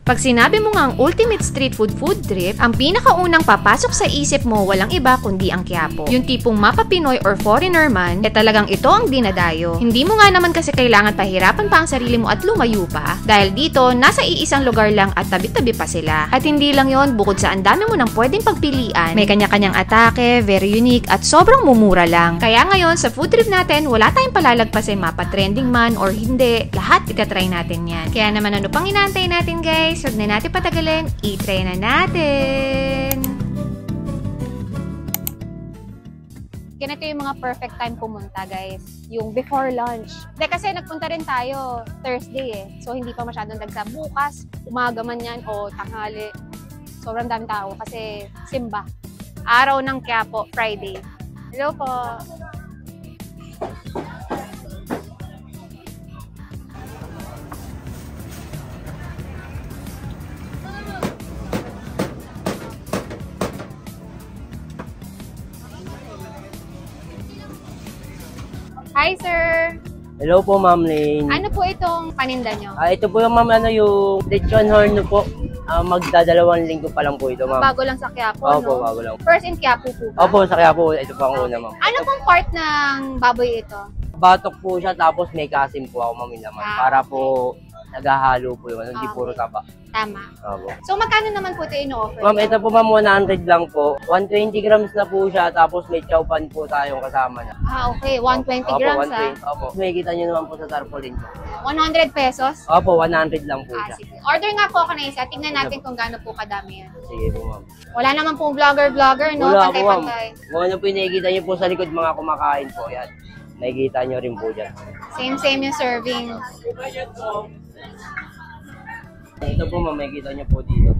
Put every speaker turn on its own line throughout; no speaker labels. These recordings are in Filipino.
Pag sinabi mo nga ang ultimate street food trip, ang pinakaunang papasok sa isip mo walang iba kundi ang Quiapo. Yung tipong mapa Pinoy or foreigner man, talagang ito ang dinadayo. Hindi mo nga naman kasi kailangan pahirapan pa ang sarili mo at lumayo pa. Dahil dito, nasa iisang lugar lang at tabi-tabi pa sila. At hindi lang yon, bukod sa ang dami mo nang pwedeng pagpilian, may kanya-kanyang atake, very unique at sobrang mumura lang. Kaya ngayon, sa food trip natin, wala tayong palalagpasin mapa trending man or hindi. Lahat itatry natin yan. Kaya naman ano pang inaantay natin guys? Huwag na natin patagalin, i-try na natin! Ganito yung mga perfect time pumunta guys, yung before lunch. Dahil kasi nagpunta rin tayo Thursday So hindi pa masyadong dagsa. Bukas, umaga man yan o tanghali. Sobrang daming tao kasi simba. Araw ng Quiapo, Friday. Hello po! Hi, sir!
Hello po, Ma'am Lane.
Ano po itong paninda nyo?
Ito po yung, Ma'am, yung lechon horno po. Magdadalawang linggo pa lang po ito, Ma'am.
Bago lang sa Quiapo,
Opo,
no?
bago lang.
First in Quiapo po ba?
Opo, sa Quiapo. Ito pa ang una, Ma'am.
Ano pong part ng baboy ito?
Batok po siya, tapos may kasim po ako, Ma'am, naman. Para po naghahalo po yung hindi puro taba.
Tama.
Opo.
So, magkano naman po ito ino-offer?
Ma'am, ito po, Ma'am, 100 lang po. 120 grams na po siya, tapos may chow pan po tayong kasama na.
Okay. 120 grams,
Opo, 120. Opo. May kita nyo naman po sa tarpaulin ko.
100 pesos?
Opo, 100 lang po siya.
Sige. Order nga po ako na isa. Tingnan natin kung gaano po kadami yan.
Sige po, Ma'am.
Wala naman pong vlogger, no?
Wala po, Ma'am.
Pantay-pantay.
Kung ano po yung nakikita nyo po sa likod, mga kumakain po, yan. Nakikita nyo rin po dyan.
Same yung serving.
Ito po, Ma'am, makikita nyo po dito.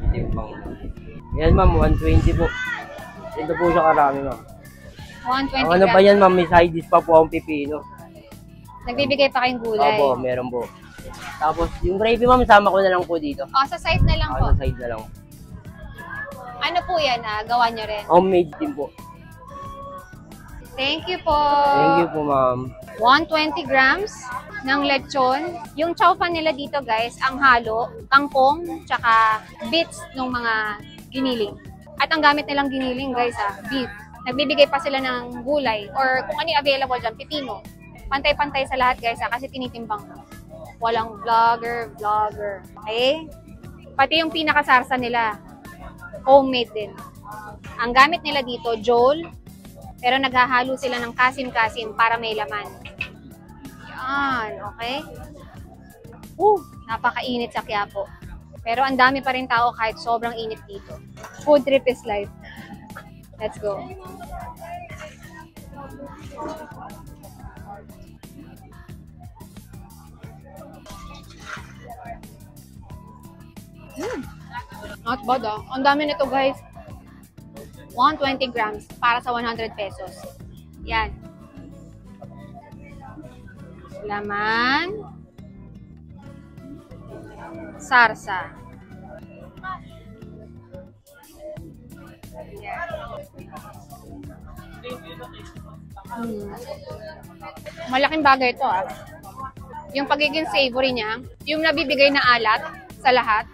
Ito yung pang... Yan, Ma'am, 120 po. Ito po siya karami, Ma'am.
120
Ano pa yan, Ma'am? May side dish pa po akong pipino.
Nagbibigay pa kayong gulay?
Opo, meron po. Tapos, yung gravy, Ma'am, sama ko na lang po dito.
Sa side na lang po.
Sa side na lang.
Ano po yan, gawa nyo rin?
Homemade din po.
Thank you po.
Thank you po, Ma'am.
120 grams ng lechon. Yung chow pan nila dito guys, ang halo, kangkong, tsaka bits ng mga giniling. At ang gamit nilang giniling guys beef. Nagbibigay pa sila ng gulay or kung ano yung available dyan, pipino. Pantay-pantay sa lahat guys kasi tinitimbang mo. Walang vlogger. Okay? Pati yung pinakasarsa nila, homemade din. Ang gamit nila dito, Joel, pero naghahalo sila ng kasim-kasim para may laman. Yan, okay? Napakainit sa Quiapo. Pero ang dami pa rin tao kahit sobrang init dito. Food trip is life. Let's go. Not bad Ang dami nito guys. 120 grams para sa 100 pesos. Yan. Laman. Sarsa. Yan. Malaking bagay ito Yung pagiging savory niya, yung nabibigay na alat sa lahat,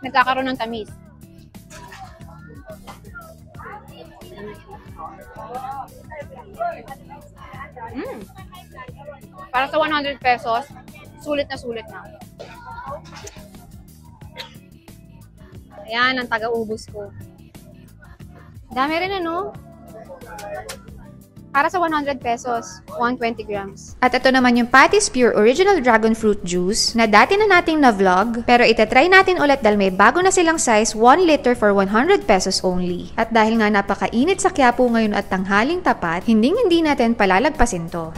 nagkakaroon ng tamis. Para sa 100 pesos, sulit na. Ayan, ang taga-ubos ko. Dami rin Para sa 100 pesos, 120 grams. At ito naman yung Patty's Pure Original Dragon Fruit Juice na dati na nating na-vlog, pero itatry natin ulit dahil may bago na silang size, 1 liter for 100 pesos only. At dahil nga napakainit sa Quiapo ngayon at tanghaling tapat, hindi natin palalagpasin to.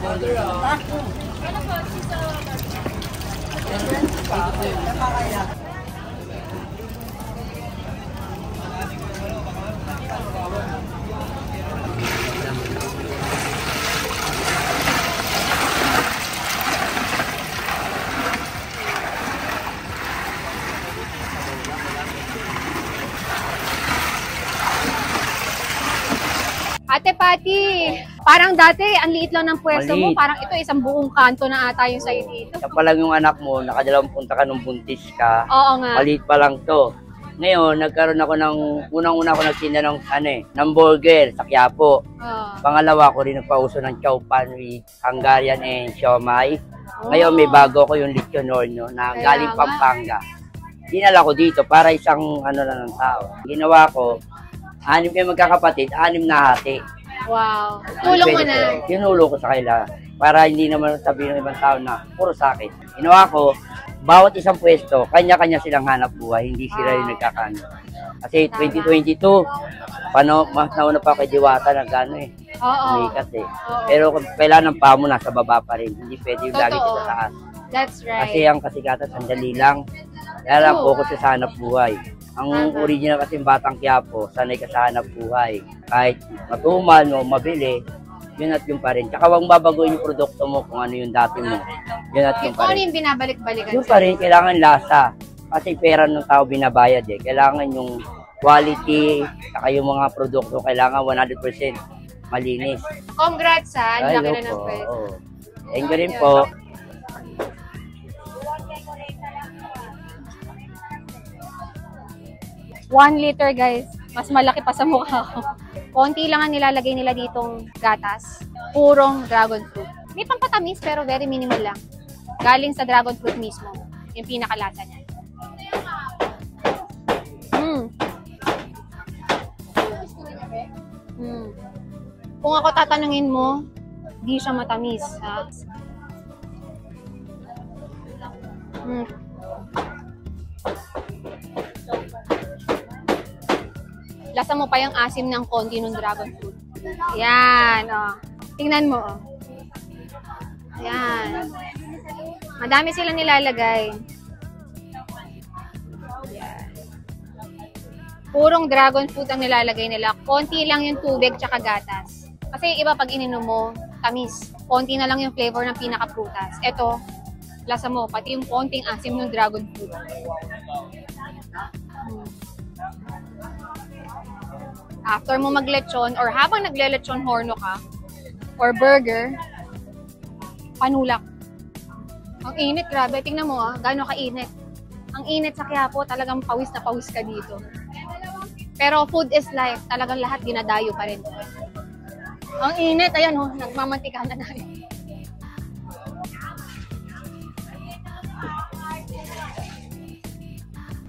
Ate Patty, Parang dati, ang liit lang ng pwesto mo.
Maliit.
Parang ito, isang buong kanto na ata yung sa'yo dito.
Siya pa lang yung anak mo, nakadalawang punta ka nung buntis ka.
Oo nga.
Maliit pa lang to. Ngayon, nagkaroon ako ng, unang-una ako nagtinda ng, ng burger sa Quiapo.
Oo.
Pangalawa ko rin nagpauso ng chow pan with Hungarian and siomai. Ngayon, may bago ko yung lechon horno na
Kaya
galing
nga.
Pampanga. Dinala ko dito para isang ano na ng tao. Ginawa ko, 6 kayo magkakapatid, 6 na hati.
Wow. Tulong mo na.
Tinulong ko sa kanila para hindi naman sabihin ng ibang tao na puro sa akin. Ginawa ko, bawat isang pwesto, kanya-kanya silang hanap buhay, hindi sila yung nagkakano. Kasi 2022, mas nauna pa kay Diwata na gano'n eh.
Oo.
Umikat eh. Pero kung kailangan pa mo, nasa baba pa rin. Hindi pwede yung lagi
Totoo.
sa taas.
That's right.
Kasi ang kasikatan, sandali lang. Kaya lang, focus sa hanap buhay. Ang original kasi batang Quiapo, sanay ka sa hanap buhay. Kahit matumal o mabili, yun at yun pa rin. Tsaka huwag babaguhin yung produkto mo kung ano yung dati mo. Yun at yun
Kung
pa
ano
rin.
yung binabalik-balikan
Yun pa rin, kailangan lasa. Kasi pera ng tao binabayad eh. Kailangan yung quality, saka yung mga produkto, kailangan 100% malinis.
Congrats ha, ang
Ay,
laki na ng
po.
pwesto.
Oo. Thank you rin po.
One liter guys, mas malaki pa sa mukha ko. Konti lang ang nilalagay nila ditong gatas. Purong dragon fruit. May pampatamis pero very minimal lang. Galing sa dragon fruit mismo. Yung pinakalasa niya. Kung ako tatanungin mo, di siya matamis. Ha? Lasa mo pa yung asim ng konti ng dragon fruit. Yan, oh. Tingnan mo, oh. Yan. Madami sila nilalagay. Yan. Purong dragon fruit ang nilalagay nila. Konti lang yung tubig tsaka gatas. Kasi iba pag ininom mo, tamis. Konti na lang yung flavor ng pinaka-prutas. Ito, lasa mo, pati yung konting asim ng dragon fruit. After mo maglechon or habang nagle-lechon horno ka or burger, panulak. Ang init, grabe. Tingnan mo gaano kainit. Ang init sa Quiapo, talagang pawis na pawis ka dito. Pero food is life. Talagang lahat dinadayo pa rin. Ang init, ayan nagmamantika na tayo.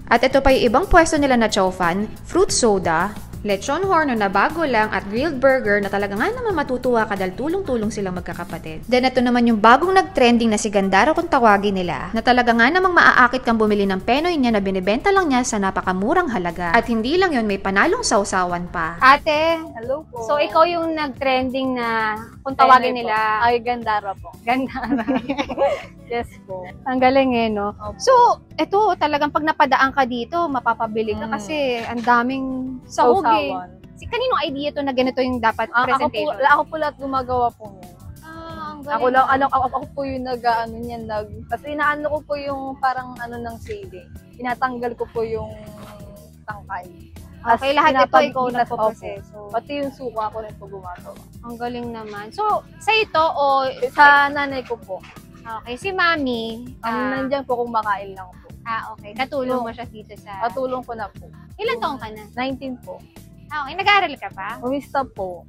At ito pa yung ibang pwesto nila na chow fan, fruit soda, lechon horno na bago lang at grilled burger na talaga nga naman matutuwa ka dahil tulong-tulong silang magkakapatid. Then ito naman yung bagong nag-trending na si Gandara kung tawagin nila na talaga nga namang maaakit kang bumili ng penoy niya na binibenta lang niya sa napakamurang halaga. At hindi lang yun, may panalong sausawan pa.
Ate,
Hello po.
so ikaw yung nag-trending na kung tawagin
Penoy po.
nila.
Ay, Gandara po.
Gandara.
Yes po.
Ang galing no?
Opo.
So, ito talagang pag napadaan ka dito, mapapabili ka kasi ang daming sahog eh.
Sausawan.
Kaninong idea to na ganito yung dapat presentation?
Ako po lahat gumagawa po niyan.
Ang
Ako lang, ako po yung kasi inaano ko po yung parang ng sili. Tinatanggal ko po yung tangkay.
Okay, lahat ito ikaw
Pinapagpitas
nagpo-proseso.
po. Pati yung suka ko rin po gumagawa.
Ang galing naman. So, sa ito o
Sa nanay ko po.
okay, si Mami,
Nandiyan po kumakain lang po.
okay, katulong mo siya dito sa...
Patulong ko na po.
Ilan taong ka na?
19 po.
Okay, nag-aaral ka pa?
Umista po.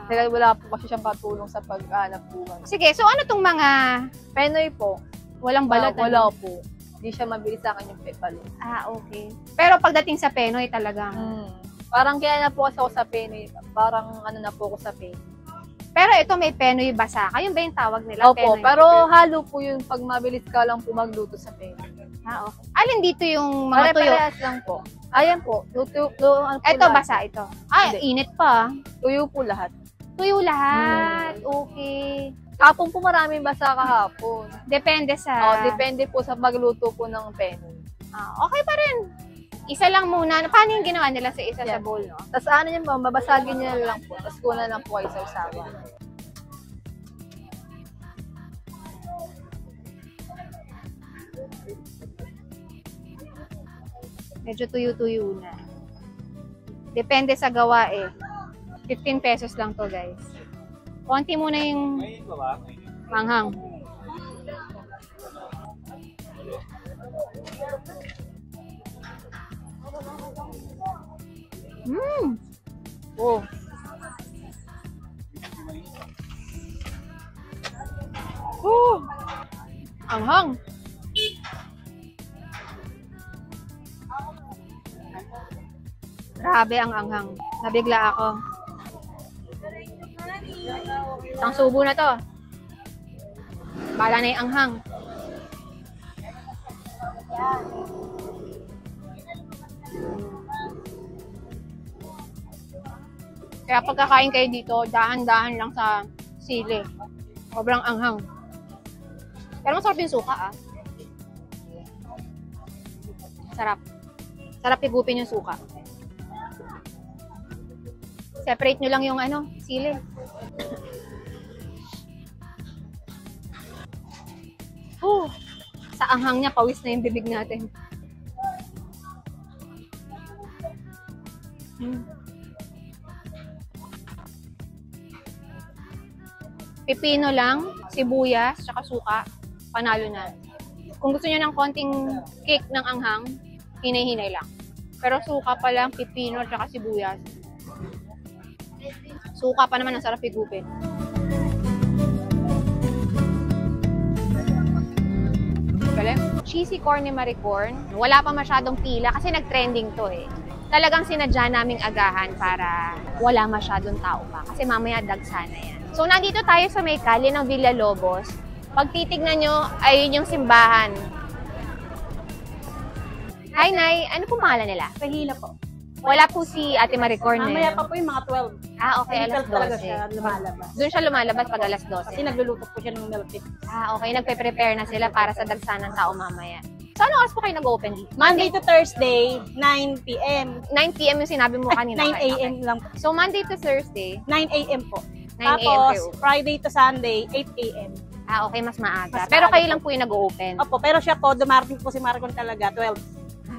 Dahil wala po kasi siyang patulong sa pag-anak buwan.
Sige, so ano tong mga
Penoy po.
walang balot?
Wala
ano?
po. Hindi siya mabili sa akin yung pepalo.
Okay. Pero pagdating sa Penoy talagang...
Parang kaya na po kasi ako sa Penoy. Parang na po ako sa Penoy.
Pero ito may Penoy basa. Ayun ba yung tawag nila?
Opo,
Penoy.
pero halo po yun pag mabilis ka lang po magluto sa Penoy.
Okay. Alin dito yung mga tuyo?
Pare-parehas lang po. Ayan po. Luto ano po
Ito
lahat.
basa ito. Ay,
Hindi.
init pa.
Tuyo po lahat.
Tuyo lahat. Okay.
Kapon po maraming basa kahapon.
Depende sa...
Depende po sa pagluto po ng Penoy.
Okay pa rin. Isa lang muna. Paano yung ginawa nila sa isa sa
Yan.
bowl, no?
Tapos ano yun po, babasagin niya lang po. Tapos kuna lang po kayo sa usawa.
Medyo tuyo-tuyo na. Depende sa gawa eh. 15 pesos lang to, guys. Konti muna yung manghang. Oh. Anghang. Grabe ang anghang. Nabigla ako. Isang subo na to. Bala na yung anghang. Kaya pagkakain kayo dito, dahan-dahan lang sa sili. Sobrang anghang. Pero masarap yung suka, ah. Sarap. Sarap higupin yung suka. Separate nyo lang yung sili. Sa anghang niya, pawis na yung bibig natin. Pipino lang, sibuyas, tsaka suka, panalo na. Kung gusto niyo ng konting kick ng anghang, hinay-hinay lang. Pero suka pa lang, pipino, tsaka sibuyas. Suka pa naman ang sarap higupin. Galing. Cheesy corn ni Marie Corn. Wala pa masyadong pila kasi nag-trending to eh. Talagang sinadya naming agahan para wala masyadong tao pa. Kasi mamaya dagsa na yan. So, nandito tayo sa may kalye ng Villalobos. Pag titignan nyo, ayun yung simbahan. Hi, Nay. Ano po pangalan nila?
Pahila po.
Wala po si Ate Marie Corn eh.
Mamaya pa po yung mga 12.
Ah, okay. Alas
12 talaga siya
12.
lumalabas.
Doon siya lumalabas pag alas 12.
Kasi nagluluto po siya ng milk tea.
Ah, okay. Nagpe-prepare na sila para sa dagsa ng tao mamaya. So, anong oras po kayo nag-open dito?
Monday to Thursday, 9 p.m.
9 p.m. yung sinabi mo kanina.
9 a.m. lang po.
So, Monday to Thursday,
9 a.m. po.
9 a.m.
Tapos,
kayo.
Friday to Sunday, 8 a.m.
Ah, okay. Mas maaga.
Mas
Pero
maaga
kayo
po.
lang po yung nag-open.
Opo, pero siya po, dumarating po si Maricon talaga, 12.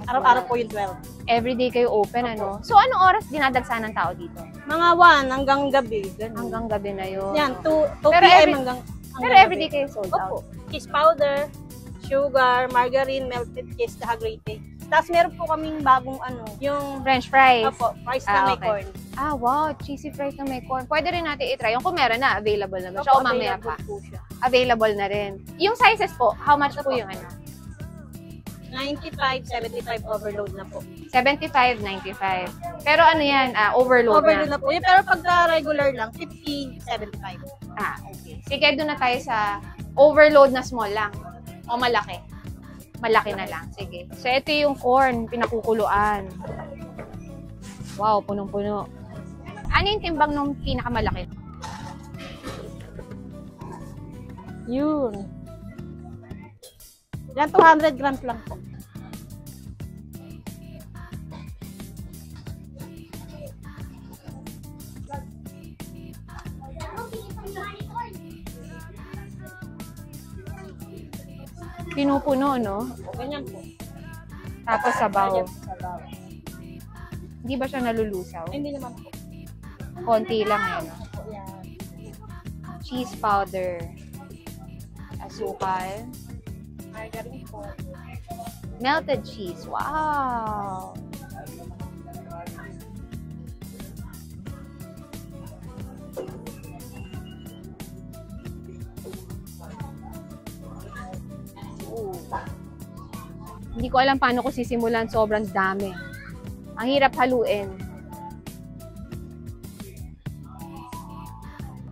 Araw-araw po yung 12.
Everyday kayo open, ano? So, anong oras dinadagsa ng tao dito?
Mga 1 hanggang gabi. Ganun.
Hanggang gabi na yun.
Yan, 2
Pero
p.m. hanggang
Pero
gabi.
everyday kayo sold
Opo.
out.
Cheese powder, sugar, margarine, melted cheese, saka grated. Tapos meron po kaming bagong yung
French fries.
opo, fries
Ah,
na may
okay.
corn.
Ah, wow. Cheesy fries na may corn. Pwede rin natin i-try. Yung kung meron na, available na ba siya? O
Opo,
mamaya
available
pa?
po siya.
Available na rin. Yung sizes po, how much po yung
95, 75 overload na po.
75, 95. Pero ano yan, overload,
Overload
na.
na po. Yung, pero pagka regular lang, 50, 75.
Ah, okay. Sige, doon na tayo sa overload na small lang. O malaki. Malaki na lang. Sige. So, ito yung corn, pinakukuluan. Wow, punong-puno. Ano yung timbang ng pinakamalaki?
Yun. Yan, 200 grams lang po.
Pinupuno, no?
Ganyan po.
Tapos sabaw.
Ganyan po sa bawa.
Hindi ba siya nalulusaw?
Hindi naman po.
Konti lang yan.
Yan.
Cheese powder. Asukal.
Margarine po.
Melted cheese. Wow! Ooh. Hindi ko alam paano ko sisimulan. Sobrang dami. Ang hirap haluin.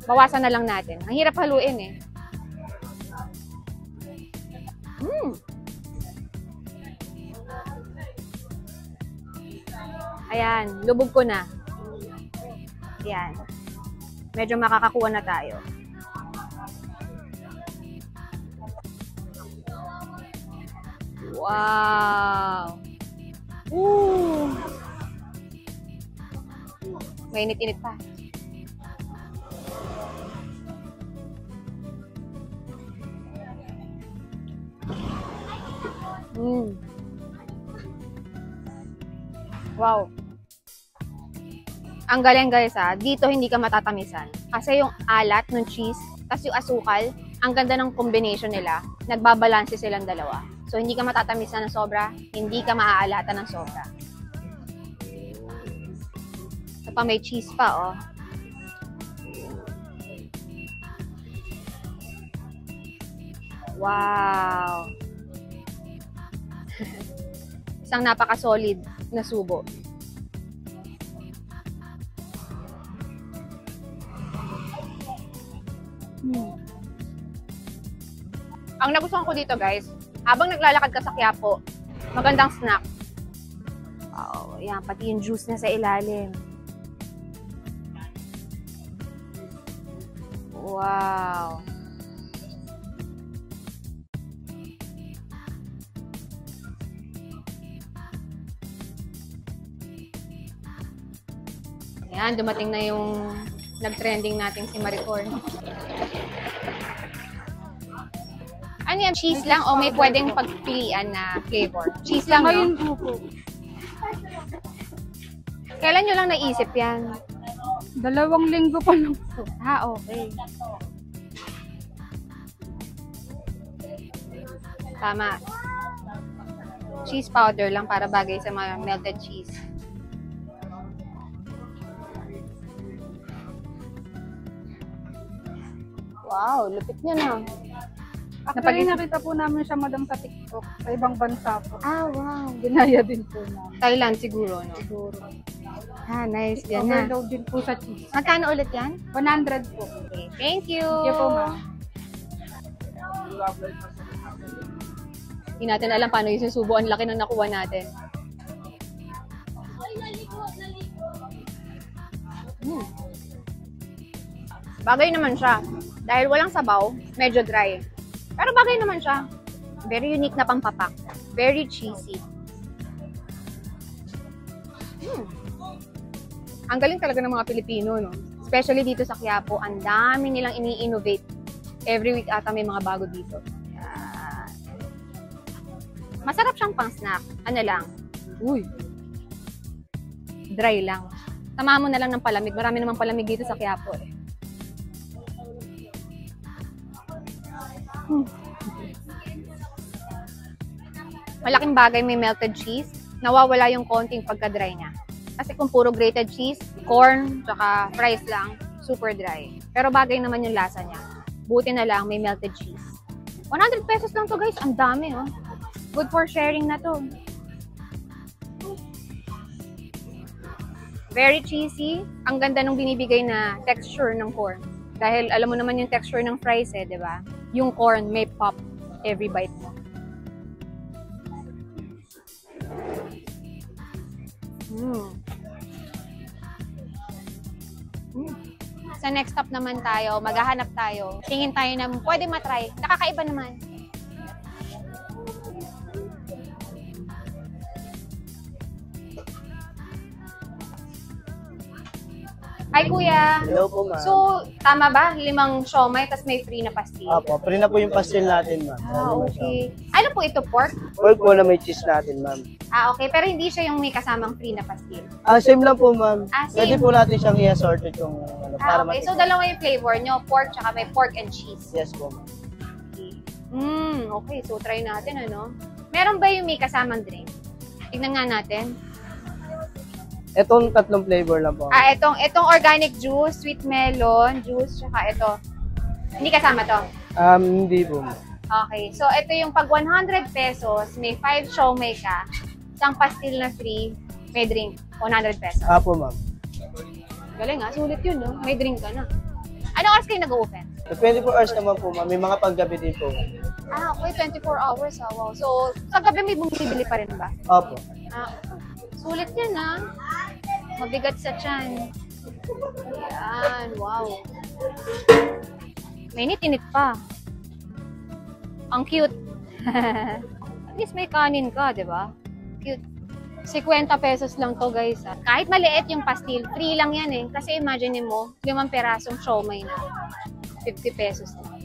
Bawasan na lang natin. Ang hirap haluin eh. Ayan, lubog ko na. Ayan. Medyo makakakuha na tayo. Wow! Woo! Mainit-init pa. Wow. Ang galing guys ha. Dito hindi ka matatamisan. Kasi yung alat ng cheese, tas yung asukal, ang ganda ng combination nila. Nagbabalanse silang dalawa. So, hindi ka matatamis na ng sobra, hindi ka maaalata ng sobra. Ito pa, may cheese pa, oh. Wow! Isang napaka-solid na subo. Ang nagustuhan ko dito, guys, habang naglalakad ka sa Quiapo, magandang snack. Wow, yan, pati yung juice na sa ilalim. Wow. Yan, dumating na yung nag-trending natin si Maricorn. Ano yan? Cheese lang o may pwedeng pagpilian na flavor? Cheese lang,
Ngayon
no?
po.
Kailan nyo lang naisip yan?
2 linggo pa lang po.
Ah, okay. Tama. Cheese powder lang para bagay sa mga melted cheese. Wow, lupit niya na.
Actually, nakita po namin siya, madam, sa TikTok. Sa ibang bansa po.
Ah, wow.
Ginaya din po namin.
Thailand siguro, no?
Siguro.
Ah, nice. Yan na.
Overload din po sa cheese.
Magkano ulit yan?
100 po.
Okay. Thank you.
Thank you po, ma'am.
Hindi natin alam paano yung susubo. Ang laki ng nakuha natin. Bagay naman siya. Dahil walang sabaw, medyo dry. Pero bagay naman siya. Very unique na pampapak. Very cheesy. Ang galing talaga ng mga Pilipino, no? Especially dito sa Quiapo, ang dami nilang ini-innovate. Every week ata may mga bago dito. Yan. Masarap siyang pang-snack. Ano lang? Uy! Dry lang. Tama mo na lang ng palamig. Marami namang palamig dito sa Quiapo, eh. Malaking bagay may melted cheese. Nawawala yung konting pagka-dry niya. Kasi kung puro grated cheese, corn, tsaka fries lang, super dry. Pero bagay naman yung lasa niya. Buti na lang may melted cheese. 100 pesos lang to, guys. Ang dami, oh. Good for sharing na to. Very cheesy. Ang ganda nung binibigay na texture ng corn. Dahil alam mo naman yung texture ng fries, eh, di ba? Yung corn may pop every bite mo. Sa next stop naman tayo, maghahanap tayo. Tingin tayo na pwede matry. Nakakaiba naman. Hi, Kuya.
Hello po, ma'am.
So, tama ba? 5 siomay, tas may free na pastil?
Apo, free na po yung pastil natin, ma'am.
Ah, okay. Ano po ito, pork?
Pork po na may cheese natin, ma'am.
Ah, okay. Pero hindi siya yung may kasamang free na pastil.
Same lang po, ma'am.
Same.
Pwede po natin siyang i-assorted yung para
Okay. So,
matikman.
dalawa yung flavor nyo. Pork, tsaka may pork and cheese.
Yes po, ma'am.
Okay. So, try natin, ano? Meron ba yung may kasamang drink? Tignan nga natin.
Itong 3 flavor lang po.
Itong organic juice, sweet melon juice, tsaka ito. Hindi kasama to.
Hindi po, ma'am.
Okay. So, ito yung pag 100 pesos, may 5 siomay ka, isang pastil na free, may drink, 100 pesos.
Apo, ma'am.
Galing ha, sulit yun, no? May drink ka na. Ano oras kayo nag-open?
24 hours naman po, ma'am. May mga paggabi din po.
Okay, 24 hours ha. Wow. So, sa gabi may bumibili pa rin ba?
Apo.
Sulit yan ha. Mabigat sa tiyan. Yan, wow. Mainit-init pa. Ang cute. At least may kanin ka, di ba? Cute. 50 pesos lang to, guys. Kahit maliit yung pastil, free lang yan eh. Kasi imagine mo, 5 perasong siomay na. 50 pesos na.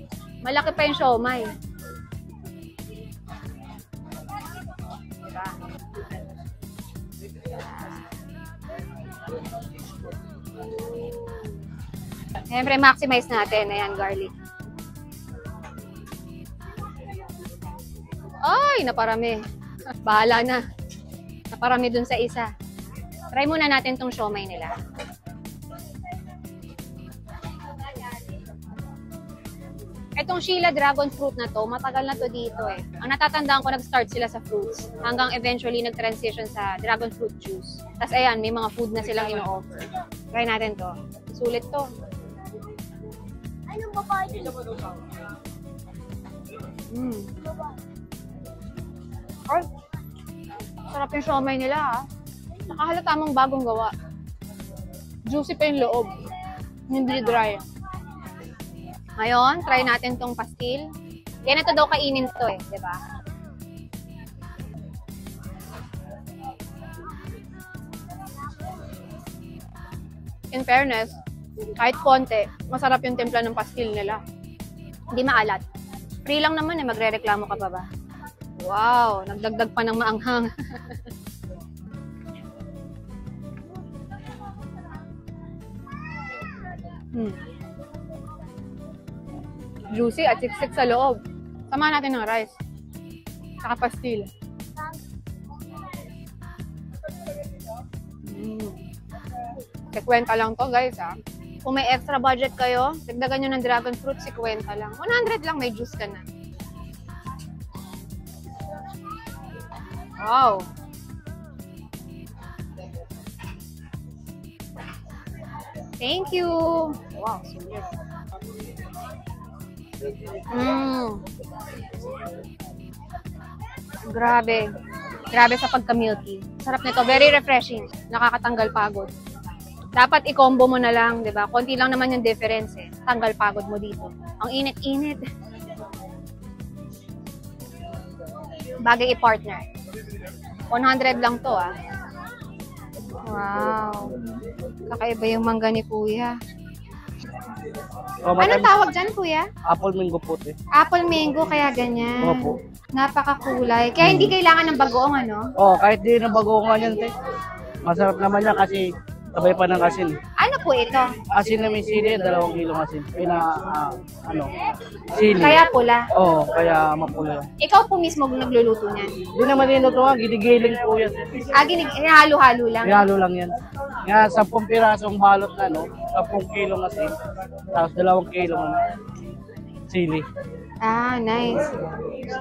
Malaki pa yung siomay. Diba?
Siyempre, maximize natin. Ayan, garlic. Ay, naparami. Bahala na. Naparami dun sa isa. Try muna natin tong siomay nila. Itong Sheila Dragon Fruit na to, matagal na to dito eh. Ang natatandaan ko, nag-start sila sa fruits. Hanggang eventually nag-transition sa Dragon Fruit Juice. Tapos ayan, may mga food na silang ino-offer. Try natin to. Sulit to.
Anong babae?
Ay, sarap yung siomay nila ah. Nakahalata mong bagong gawa. Juicy pa yung loob. Hindi dry. Ngayon, try natin tong pastil. Yan ito daw kainin to eh, di ba? In fairness, kahit konti, masarap yung timpla ng pastil nila. Hindi maalat. Free lang naman eh, magre-reklamo ka pa ba? Wow, nagdagdag pa ng maanghang. Juicy at siksik sa loob. Sama natin ng rice. Saka pastil. Sekwenta lang to guys ha. Kung may extra budget kayo, dagdagan nyo ng dragon fruit, 50 lang. 100 lang, may juice ka na. Wow! Thank you! Wow, sulit. Grabe. Grabe sa pagka-milky. Sarap nito. Very refreshing. Nakakatanggal pagod. Dapat i-combo mo na lang, di ba? Konti lang naman yung difference eh. Tanggal pagod mo dito. Ang init-init. Bagay i-partner. 100 lang to ah. Wow. Kakaiba yung mangga ni Kuya. Anong tawag dyan, Kuya?
Apple mango puti.
Apple mango, kaya ganyan.
Opo.
Napakakulay. Kaya hindi kailangan ng bagoong, ano?
Kahit di na bagoongan yan, te. Masarap naman yan kasi sabay pa ng asin.
Ano po ito?
Asin na may sili, 2 kilong asin. Sili.
Kaya pula.
Kaya mapula.
Ikaw po mismo nagluluto niyan.
Hindi naman yun ito, gidigiling po yan.
Halo-halo lang.
Halo lang yan. Nga, 10 pirasong balot na, 10 kilong asin. Tapos 2 kilong sili.
Ah, nice.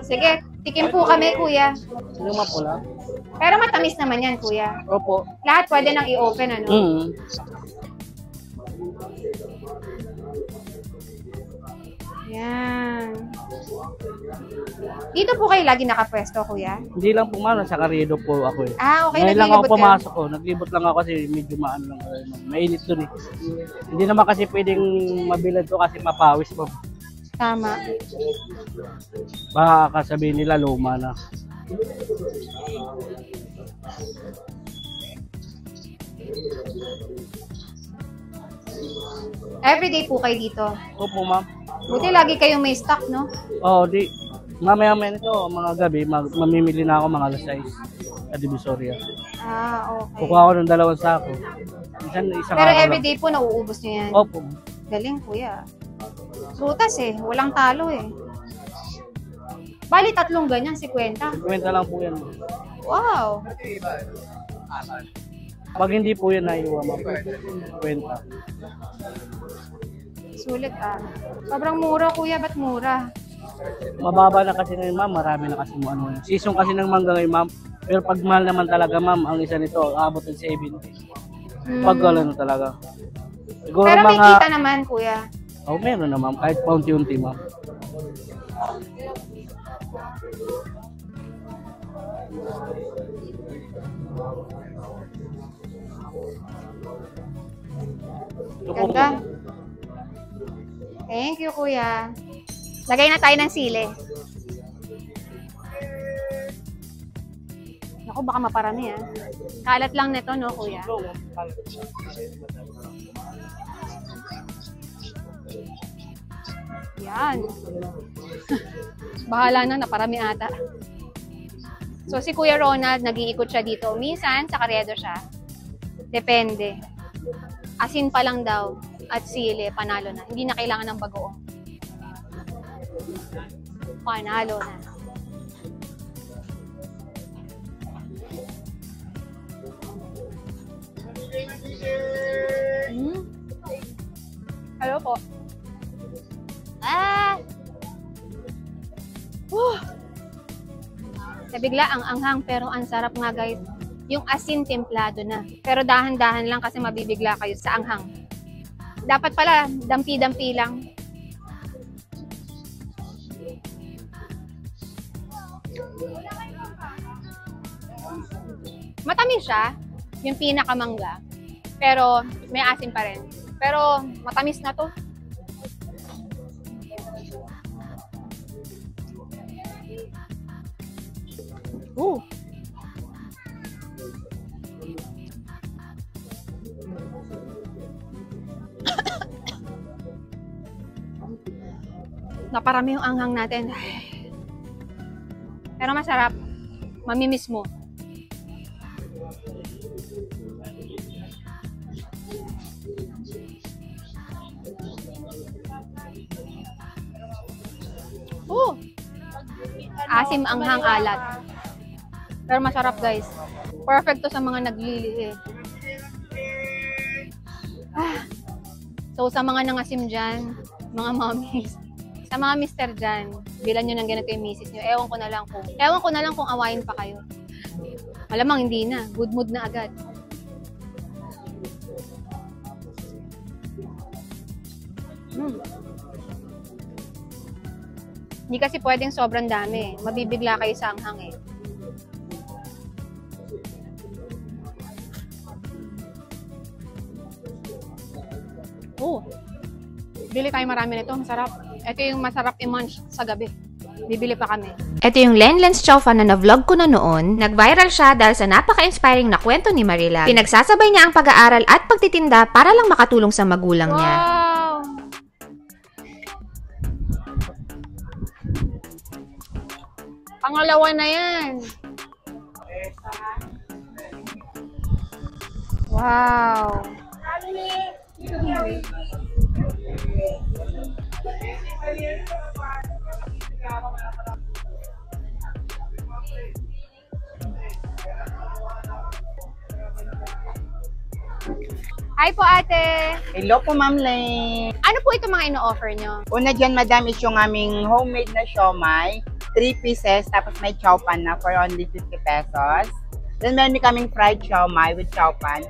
Sige, tikim po kami, Kuya.
Yung mapula?
Pero matamis naman yan, Kuya.
Opo.
Lahat pwede nang i-open, ano? Yan. Dito po kayo lagi nakapwesto, Kuya?
Hindi lang po sa Carriedo po ako eh.
Ah, okay.
Ngayon lang ako pumasok ko. Naglibot lang ako kasi medyo maano lang. Mainit dun eh. Hindi naman kasi pwedeng mabilad to kasi mapawis mo.
Tama.
Baka sabihin nila luma na.
Everyday po kayo dito.
Opo, ma'am.
Buti lagi kayong may stock, no?
Di. Mamaya-maya nito, mga gabi, mamimili na ako mga alas 6 sa Divisoria.
Ah, okay.
Kukuha ako ng 2 sako. Isang
Pero
araw
everyday po nauubos nyo yan.
Opo.
Galing, Kuya. Prutas eh. Walang talo eh. Bali, 3 ganyan, 50.
50 lang po yan.
Wow.
Pag hindi po yan naiwa, ma'am. 50.
Sulit ah. Sobrang mura, Kuya. Ba't mura?
Mababa na kasi ngayon, ma'am. Marami na kasi mo ano. Season kasi ng mangga ngayon, ma'am. Pero pag mahal naman talaga, ma'am, ang isa nito, aabot ng 70. Pag gano'n talaga. Siguro
pero may kita naman, Kuya.
Meron na, ma'am. Kahit paunti-unti, ma'am.
Ganda. Thank you, Kuya. Lagay na tayo ng sili. Naku, baka maparami ah. Kalat lang nito, no, Kuya? Yan. Bahala na, naparami ata. So, si Kuya Ronald, nag-iikot siya dito. Minsan, sa Carriedo siya. Depende.
Asin pa lang daw at sili, panalo na. Hindi na kailangan ng bagoong. Panalo na. Hello po. Nabigla ang anghang pero ang sarap nga guys. Yung asin templado na. Pero dahan-dahan lang kasi mabibigla kayo sa anghang. Dapat pala dampi-dampi lang. Matamis siya, yung pinakamangga. Pero may asin pa rin. Pero matamis na to. Naparami yung anghang natin. Pero masarap. Mamimiss mo. Asim, anghang, alat. Pero masarap guys. Perfect to sa mga naglilihi. So sa mga nangasim dyan, mga mommies, sa mga mister dyan, bilan nyo ng ganito yung misis nyo. Ewan ko na lang kung awayin pa kayo. Malamang hindi na. Good mood na agad. Hindi kasi pwedeng sobrang dami. Mabibigla kayo sa anghang eh. Bili tayo marami nito. Masarap. Ito yung masarap i-munch sa gabi. Bibili pa kami.
Ito yung Lenlen's Chow Fan na na-vlog ko na noon. Nag-viral siya dahil sa napaka-inspiring na kwento ni Marila. Pinagsasabay niya ang pag-aaral at pagtitinda para lang makatulong sa magulang niya.
Wow! Pangalawa na yan. Wow! Hi po ate!
Hello po, Ma'am Lane.
Ano po ito mga ino-offer nyo?
Una dyan, madam, is yung aming homemade na siomai. 3 pieces, tapos may chow pan na for only 50 pesos. Then meron kaming fried siomai with chow pan,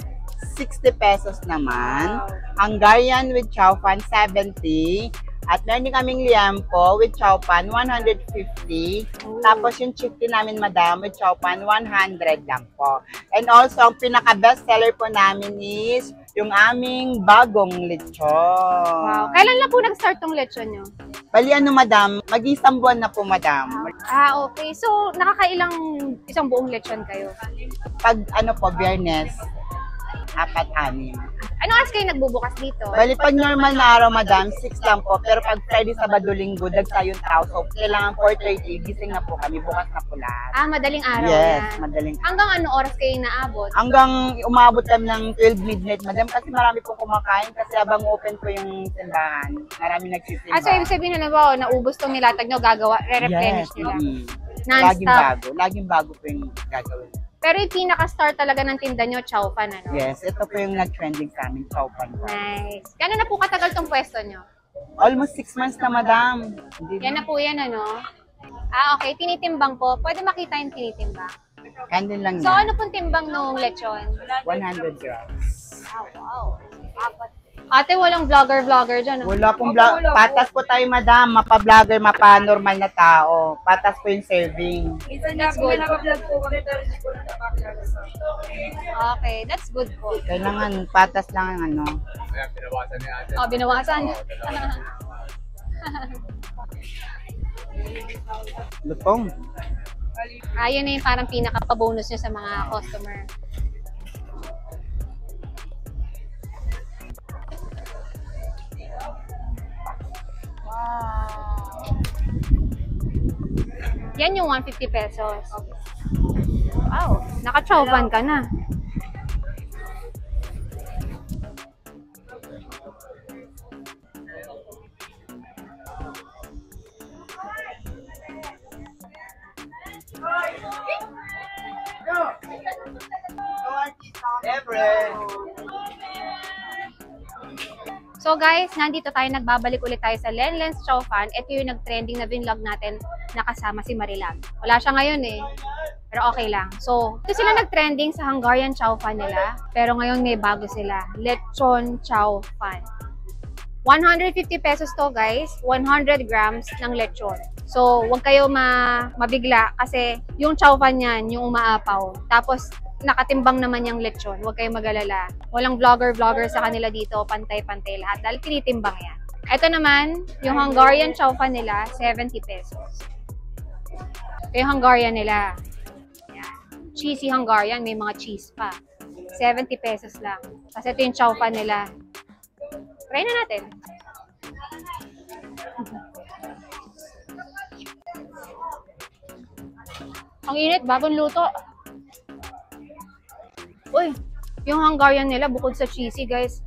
60 pesos naman. Hungarian with chow pan, 70. At meron kaming liampo with chow pan, 150. Tapos yung chicken namin, madam, with chow pan, 100 lang po. And also, ang pinaka-best seller po namin is yung aming bagong lechon.
Wow. Kailan lang po nag-start tong lechon nyo?
Bali ano, madam, mag-isang buwan na po, madam.
Okay. So, nakakailang isang buong lechon kayo?
Pag ano po, Biyernes, 4-6.
Ano oras kayo nagbubukas dito?
Bali, pag normal na araw, madam, 6 lang po. Pero pag Friday, Sabado, Linggo, dagsa yung tao. So, kailangan 4:30, gising na po kami. Bukas na po lahat.
Madaling araw
Yes,
yan.
madaling.
Hanggang ano oras kayo naabot?
Hanggang umabot kami ng 12 midnight, madam. Kasi marami pong kumakain. Kasi habang open po yung tindahan, marami nagsisimba.
So, ibig sabihin na ba, naubos tong nilatag nyo, gagawa, re-replenish nila?
Laging
Non-stop.
bago. Laging bago po yung gagawin.
Pero yung pinaka-star talaga ng tinda nyo, chow pan, ano?
Yes, ito po yung nag-trending sa amin, chow pan.
Nice. Gano'n na po katagal tong pwesto nyo?
Almost 6 months na, madam. Hindi
Yan na po yan, ano? Okay. Tinitimbang po. Pwede makita yung tinitimbang.
Kandin lang
So,
yan.
ano pong timbang nung lechon?
100 grams.
Wow. Ate, walang vlogger dyan.
Wala pong vlog. Patas po tayo, madam. Mapa-vlogger, mapa-normal na tao. Patas po yung serving.
That's good. Okay, that's good po.
Kailangan, patas lang ang ano.
Binawasan.
Lutong.
Yun na yung parang pinaka-bonus nyo sa mga customer. Yan yung 150 pesos. Wow, naka-chow pan ka na.
So guys, nandito tayo, nagbabalik ulit tayo sa Lenlen's Chow Fan. Ito yung nag-trending na vlog natin na kasama si Marilag. Wala siya ngayon eh, pero okay lang. So, ito sila nag-trending sa Hungarian Chow Fan nila, pero ngayon may bago sila, Lechon Chow Fan. 150 pesos to guys, 100 grams ng lechon. So, huwag kayo mabigla kasi yung chow fan yan, yung umaapaw. Tapos, nakatimbang naman yung lechon. Huwag kayong mag-alala. Walang vlogger sa kanila dito. Pantay-pantay lahat dahil tinitimbang yan. Ito naman, yung Hungarian chow fan nila, 70 pesos. Ito yung Hungarian nila. Yan. Cheesy Hungarian, may mga cheese pa. 70 pesos lang. Kasi ito yung chow fan nila. Try na natin. Ang init, bagong luto. Uy, yung Hungarian nila, bukod sa cheesy, guys,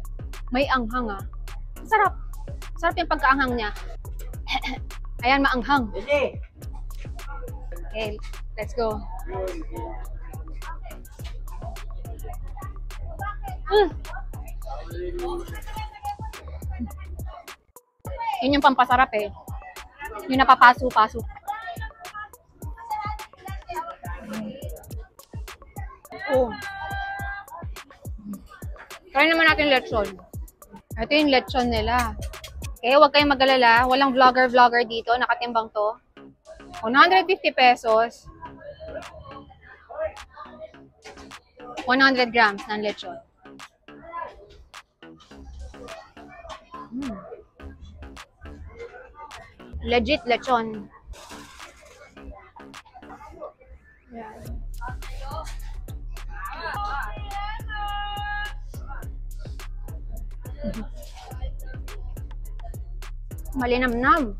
may anghang ah. Sarap. Sarap yung pagkaanghang niya. Ayan, maanghang. Okay, let's go. Yun yung pampasarap eh. Yung napapaso-paso. Oh. Try naman natin lechon. Ito yung lechon nila. Okay, huwag kayong mag-alala. Walang vlogger dito. Nakatimbang to. 150 pesos. 100 grams ng lechon. Legit lechon. Yan. Malinamnam.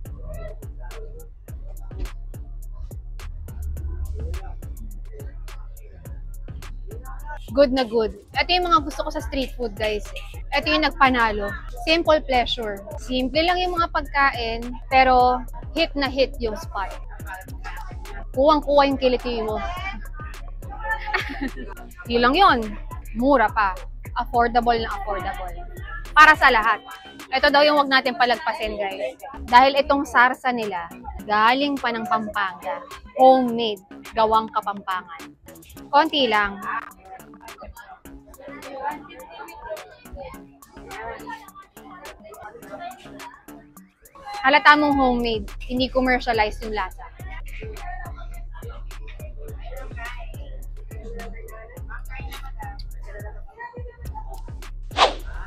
Good na good. Ito yung mga gusto ko sa street food, guys. Ito yung nagpanalo. Simple pleasure. Simple lang yung mga pagkain, pero hit na hit yung spot. Kuwang-kuwa yung kiliti mo. Yun lang yun. Mura pa. Affordable na affordable. Para sa lahat. Ito daw yung wag natin palagpasin, guys. Dahil itong sarsa nila, galing pa ng Pampanga. Homemade. Gawang Kapampangan. Konti lang. Halata mong homemade. Hindi commercialized yung lasa.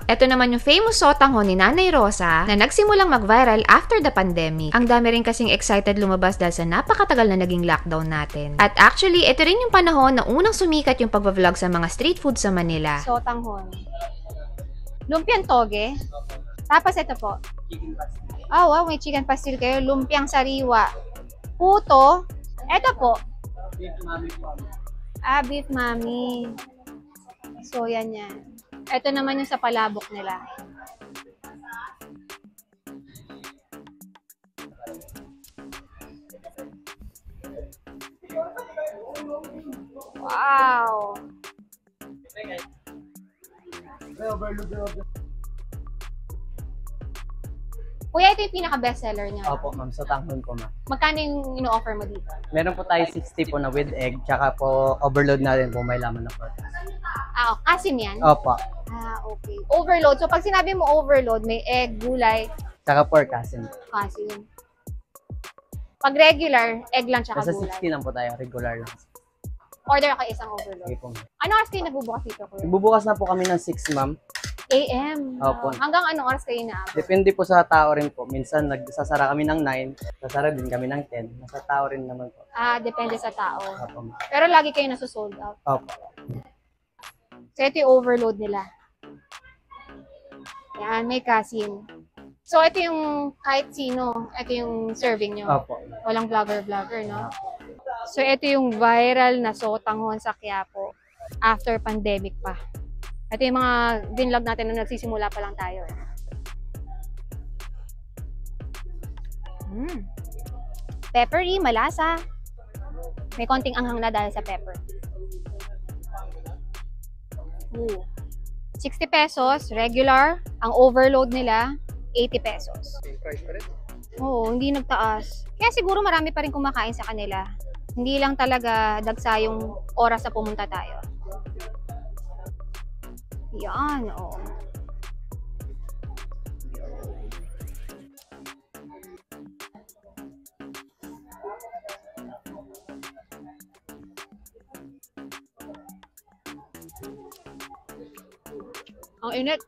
Ito naman yung famous sotanghon ni Nanay Rosa na nagsimulang mag-viral after the pandemic. Ang dami rin kasing excited lumabas dahil sa napakatagal na naging lockdown natin. At actually, ito rin yung panahon na unang sumikat yung pagbablog sa mga street food sa Manila.
Sotanghon. Lumpiang toge. Tapos ito po. Oh, wow, may chicken pastil kayo. Lumpiang sariwa. Puto. Ito po.
Beef mami po.
Beef mami. So, yan. Ito naman yung sa palabok nila. Wow! Kuya, ito yung pinaka-bestseller niya.
Opo, ma'am. Sotanghon po, ma'am.
Magkano yung ino-offer mo dito?
Meron po tayo 60 po na with egg, tsaka po overload na rin po, may laman na po.
Asin yan?
Opo.
Okay. Overload. So, pag sinabi mo overload, may egg, gulay,
Tsaka pork asin.
asin. Pag regular, egg lang tsaka
Nasa
gulay.
60 lang po tayo, regular lang.
Order ka isang overload.
Okay po, ma'am.
Ano oras kayo nagbubukas dito, kuya?
Bubukas na po kami ng 6, ma'am.
AM.
Opo.
Hanggang anong oras kayo inaabot?
Depende po sa tao rin po. Minsan nagsasara kami ng 9, sasara din kami ng 10. Nasa tao rin naman po.
Depende sa tao.
Opo, ma'am.
Pero lagi kayo nasusold out.
Opo.
So, ito yung overload nila. Yan, may kasin. So, ito yung kahit sino, ito yung serving nyo.
Opo.
Walang vlogger, no? So, ito yung viral na sotanghon sa Quiapo after pandemic pa. Ito yung mga vlog natin na nagsisimula pa lang tayo. Peppery, malasa. May konting anghang na dahil sa pepper. Ooh. 60 pesos, regular. Ang overload nila, 80 pesos. Oo, hindi nagtaas. Kaya siguro marami pa rin kumakain sa kanila. Hindi lang talaga dagsa yung oras na pumunta tayo. Yan, oo. Ang init.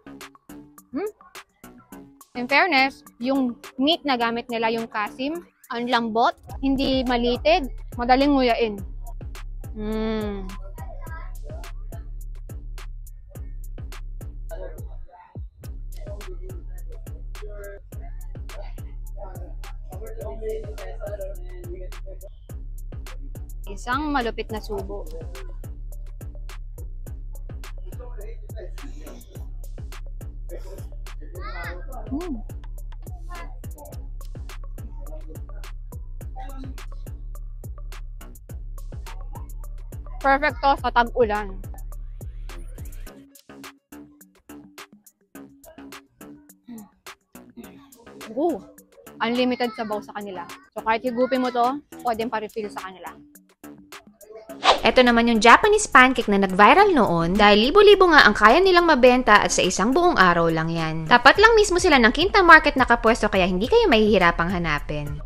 In fairness, yung meat na gamit nila, yung kasim, ang lambot, hindi malitid, madaling nguyain. Isang malupit na subo. Perfect to sa tag-ulan. Unlimited sabaw sa kanila. So kahit higupin mo to, pwedeng pa-refill sa kanila.
Ito naman yung Japanese pancake na nag-viral noon dahil libo-libo nga ang kaya nilang mabenta at sa isang buong araw lang yan. Tapat lang mismo sila ng Quinta Market nakapwesto kaya hindi kayo mahihirapang hanapin.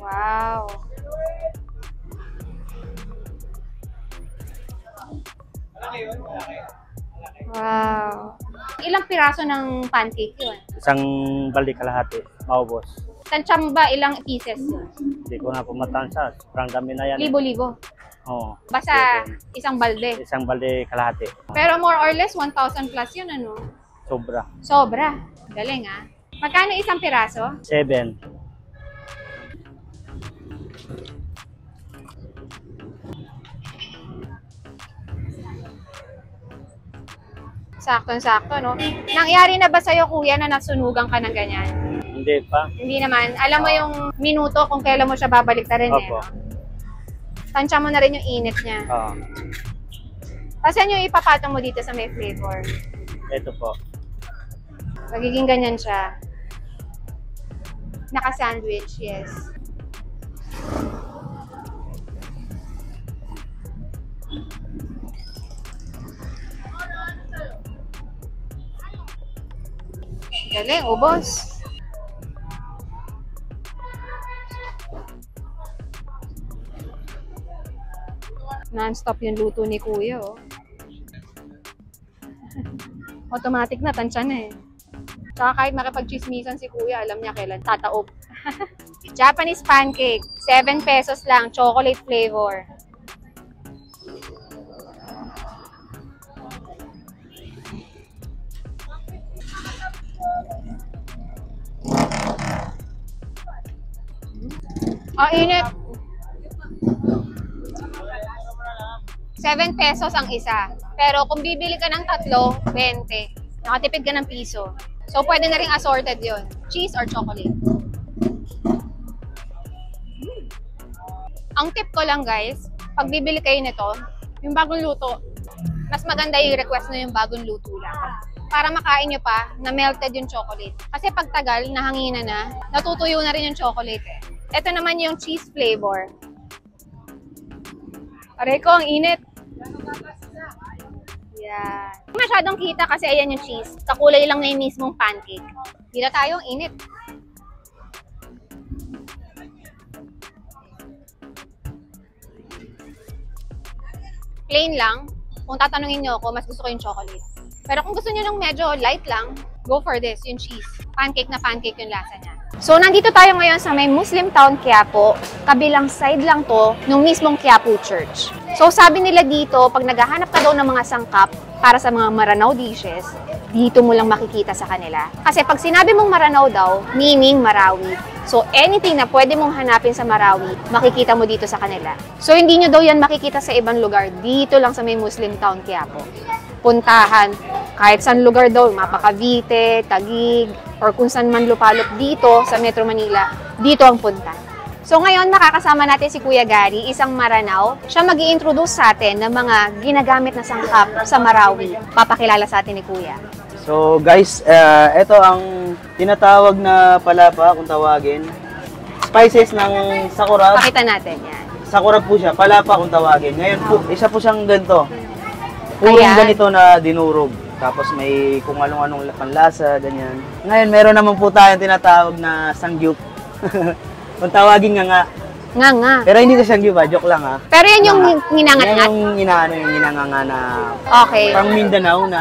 Wow! Wow! Ilang piraso ng pancake yun?
Isang balde kalahati, maubos.
Tansyam ba ilang pieces yun?
Hindi ko na pumatansa. Sobrang dami na yan.
Libo-libo?
Oo.
Basta isang balde?
Isang balde kalahati.
Pero more or less, 1,000 plus yun, ano?
Sobra.
Sobra. Galing, ah. Magkano isang piraso?
7.
Sakto-sakto, no? Nangyari na ba sa'yo, kuya, na nasunugan ka ng ganyan?
Hindi pa.
Hindi naman. Alam mo yung minuto kung kailan mo siya babaliktarin, eh.
Opo.
No? Tansya mo na rin yung init niya.
Oo.
Tapos yan yung ipapatong mo dito sa may flavor.
Ito po.
Magiging ganyan siya. Naka-sandwich, yes. Galing, ubos. Non-stop yung luto ni kuya, oh. Automatic na, tansya na eh. Saka kahit makipag-chismisan si kuya, alam niya kailan tataob. Japanese pancake, 7 pesos lang, chocolate flavor. Ang init. 7 pesos ang isa. Pero kung bibili ka ng tatlo, 20. Nakatipid ka ng piso. So, pwede na rin assorted yon, cheese or chocolate. Ang tip ko lang, guys, pag bibili kayo nito, yung bagong luto, mas maganda yung request na yung bagong luto lang. Para makain nyo pa na melted yung chocolate. Kasi pag tagal, nahangina na, natutuyo na rin yung chocolate eh. Ito naman yung cheese flavor. Aray ko, ang init. Yan. Masyadong kita kasi ayan yung cheese. Kakulay lang na yung mismong pancake. Kita tayo, ang init. Plain lang. Kung tatanungin nyo ako, mas gusto ko yung chocolate. Pero kung gusto nyo ng medyo light lang, go for this, yung cheese. Pancake na pancake yung lasa niya. So, nandito tayo ngayon sa may Muslim town Quiapo. Kabilang side lang to ng mismong Quiapo Church. So, sabi nila dito, pag naghahanap ka daw ng mga sangkap para sa mga Maranao dishes, dito mo lang makikita sa kanila. Kasi pag sinabi mong Maranao daw, meaning Marawi. So, anything na pwede mong hanapin sa Marawi, makikita mo dito sa kanila. So, hindi nyo daw yan makikita sa ibang lugar. Dito lang sa may Muslim town Quiapo. Puntahan, kahit saan lugar daw, Mapa Cavite, Taguig, or kung saan man lupalop dito sa Metro Manila, dito ang punta. So ngayon, makakasama natin si Kuya Gary, isang Maranao. Siya mag-i-introduce sa atin ng mga ginagamit na sangkap sa Marawi. Papakilala sa atin ni Kuya.
So guys, ito ang tinatawag na palapa kung tawagin. Spices ng sakura.
Pakita natin yan.
Sakura po siya, palapa kung tawagin. Ngayon po, isa po siyang ganito. Purong
Ayan.
ganito na dinurog. Tapos may kung anong-anong panlasa, ganyan. Ngayon, meron naman po tayong tinatawag na sangyup. Kung tawagin nga.
Nga.
Pero hindi ko sangyup ha, joke lang ha.
Pero yan yung nginangat-ngat?
Yan yung yung ginanganga na
Okay.
pang Mindanao na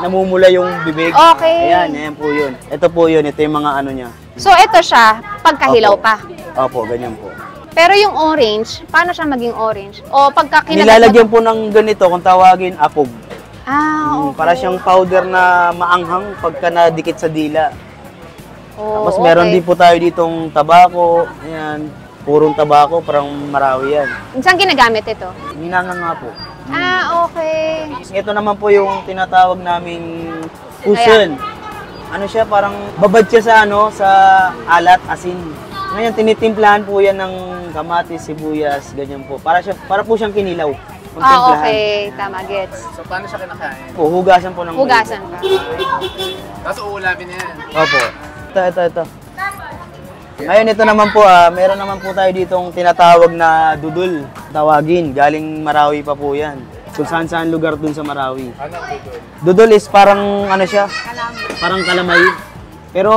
namumula yung bibig.
Okay.
Ayan po yun. Ito po yun, ito yung mga ano niya.
So ito siya, pagkahilaw
Opo.
pa.
Opo, ganyan po.
Pero yung orange, paano siya maging orange? O pagka kinagat
Nilalagyan po ng ganito kung tawagin apog.
okay.
Para siyang powder na maanghang pagka nadikit sa dila.
Oh,
Tapos meron din po tayo ditong tabako. Ayan, purong tabako, parang Marawi yan.
Saan ginagamit ito?
Minangang nga po.
Okay.
Ito naman po yung tinatawag naming puson. Ano siya, parang babad siya sa sa alat, asin. Ngayon tinitimplahan po yan ng kamatis, sibuyas, ganyan po. Para po siyang kinilaw.
Okay. Tama, gets.
So, paano siya kinakain?
Po, hugasan po ng
Hugasan pa.
Tapos uulamin niya yan.
Opo. Ito. Ngayon ito naman po, meron naman po tayo ditong tinatawag na dudul. Tawagin, galing Marawi pa po yan. Kung saan lugar dun sa Marawi.
Anong dudol?
Dudul is parang ano siya? Parang kalamay. Pero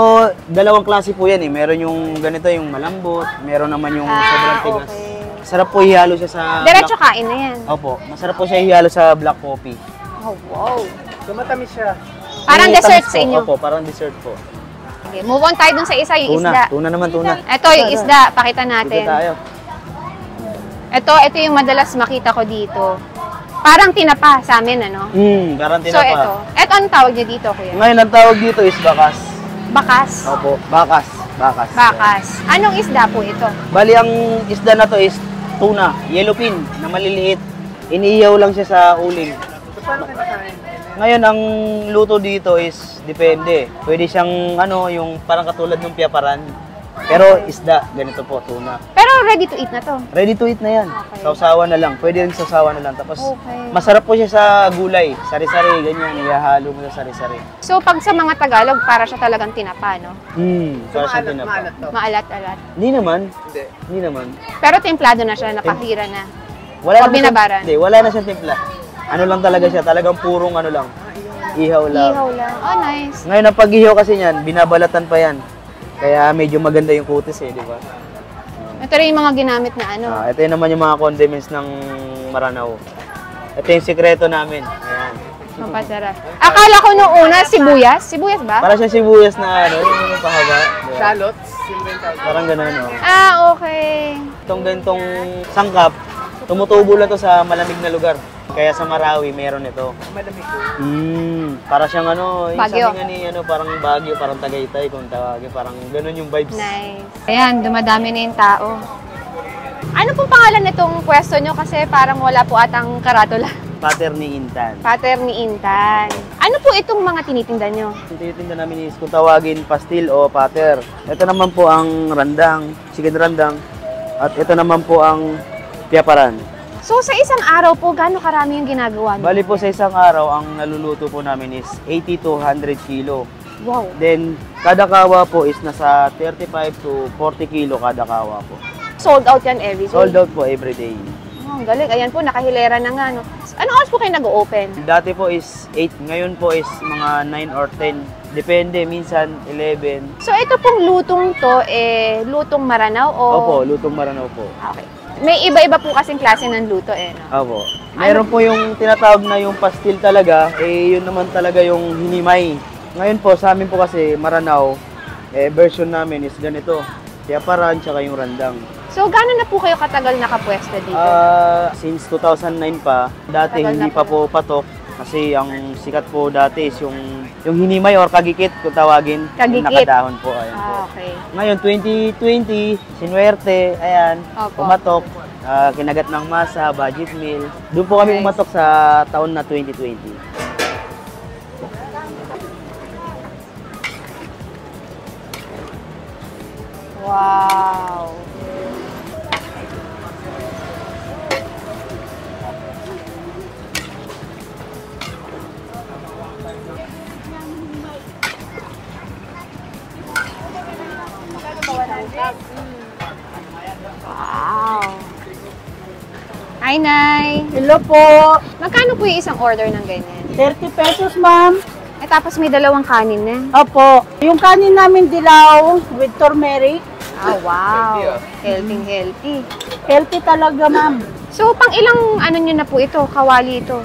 dalawang klase po yan eh. Meron yung ganito, yung malambot. Meron naman yung sobrang tigas.
Okay.
Masarap po ihalo siya sa
Diretso kain na yan.
Opo, masarap po siya ihalo sa black coffee.
Oh, wow.
Tumatamis siya.
Parang
May
dessert
tamis
sa
po.
inyo.
Opo, parang dessert po.
Okay, move on tayo dun sa isa, yung isda.
Tuna naman, tuna.
Ito, yung isda. Pakita natin.
Dito tayo.
Ito yung madalas makita ko dito. Parang tinapa sa amin, ano?
Parang
So,
tinapa.
ito ang tawag niya dito, kuya?
Ngayon, ang tawag dito is bakas.
Bakas.
Opo, bakas.
Bakas. Anong isda po ito?
Bali, ang isda na to is tuna, yellowfin, na maliliit. Iniihaw lang siya sa uling.
So, paano kinakain?
Ngayon, ang luto dito is depende. Pwede siyang, yung parang katulad ng piyaparan. Pero isda, ganito po, tuna.
Pero ready to eat na to.
Ready to eat na yan.
Okay.
Sausawan na lang. Pwede rin sausawan na lang. Tapos,
Okay.
masarap po siya sa gulay. Sari-sari, ganyan. Ihahalo mo sa sari-sari.
So, pag sa mga Tagalog, para siya talagang tinapa, no?
Para siya tinapa.
Maalat to.
Maalat-alat.
Hindi naman.
Hindi.
Hindi naman.
Pero templado na siya, nakahira na.
Wala
O
naman
binabaran?
Hindi, wala na siyang timpla. Ano lang talaga siya, talagang purong ano lang. Ihaw lang.
Ihaw lang. Oh, nice.
Ngayon, ang pag-ihaw kasi niyan, binabalatan pa yan. Kaya medyo maganda yung kutis di ba?
Ito rin yung mga ginamit na ano.
Ito yung naman yung mga condiments ng Maranao. Ito yung sikreto namin. Ayan.
Mapasarap. Akala ko nung una, sibuyas. Sibuyas ba?
Para siya sibuyas na yung pahaba. Diba?
Shallots. Silver shallots.
Parang ganun,
Okay.
Itong ganitong sangkap, tumutubo lang to sa malamig na lugar. Kaya sa Marawi, meron ito.
Malamig po.
Para siyang
Baguio.
sabi nga ni parang Baguio, parang Tagaytay kung tawagin, parang ganun yung vibes.
Nice. Ayan, dumadami na yung tao. Ano pong pangalan nitong pwesto nyo? Kasi parang wala po atang karatula.
Pater ni Intan.
Pater ni Intan. Ano po itong mga tinitinda nyo?
Yung tinitinda namin is kung tawagin pastil o pater. Ito naman po ang randang, chicken randang. At ito naman po ang piyaparan.
So, sa isang araw po, gaano karami yung ginagawa nyo?
Bali po sa isang araw, ang naluluto po namin is 80 to 100 kilo.
Wow.
Then, kada kawa po is nasa 35 to 40 kilo kada kawa po.
Sold out yan every day?
Sold out po every day.
Oh, ang galing. Ayan po, nakahilera na nga. No? Anong oras po kayo nag-open?
Dati po is 8, ngayon po is mga 9 or 10. Depende, minsan 11.
So, ito pong lutong to, lutong Maranao o...
Opo, lutong Maranao po.
Okay. May iba-iba po kasing klase ng luto no?
Opo. Meron po yung tinatawag na yung pastil talaga, yun naman talaga yung hinimay. Ngayon po, sa amin po kasi, Maranao, version namin is ganito. Piyaparan, tsaka yung randang.
So, gano'n na po kayo katagal nakapwesto dito?
Since 2009 pa, dati
Tagal
hindi
na
pa po patok. Kasi ang sikat po dati is yung hinimay or kagikit kung tawagin.
Kagikit.
Yung nakadahon po. Ayan po.
Okay.
Ngayon, 2020, sinuwerte, ayan,
Opo.
pumatok, kinagat ng masa, budget meal. Doon po kami
Nice.
pumatok sa taon na 2020.
Wow! Wow! Hi, Nay!
Hello po!
Magkano po yung isang order ng ganyan?
30 pesos, ma'am.
Eh, tapos may dalawang kanin na.
Opo. Yung kanin namin dilaw with turmeric.
Ah, wow! Healthy, healthy.
Healthy talaga, ma'am.
So, pang ilang ano nyo na po ito? Kawali ito?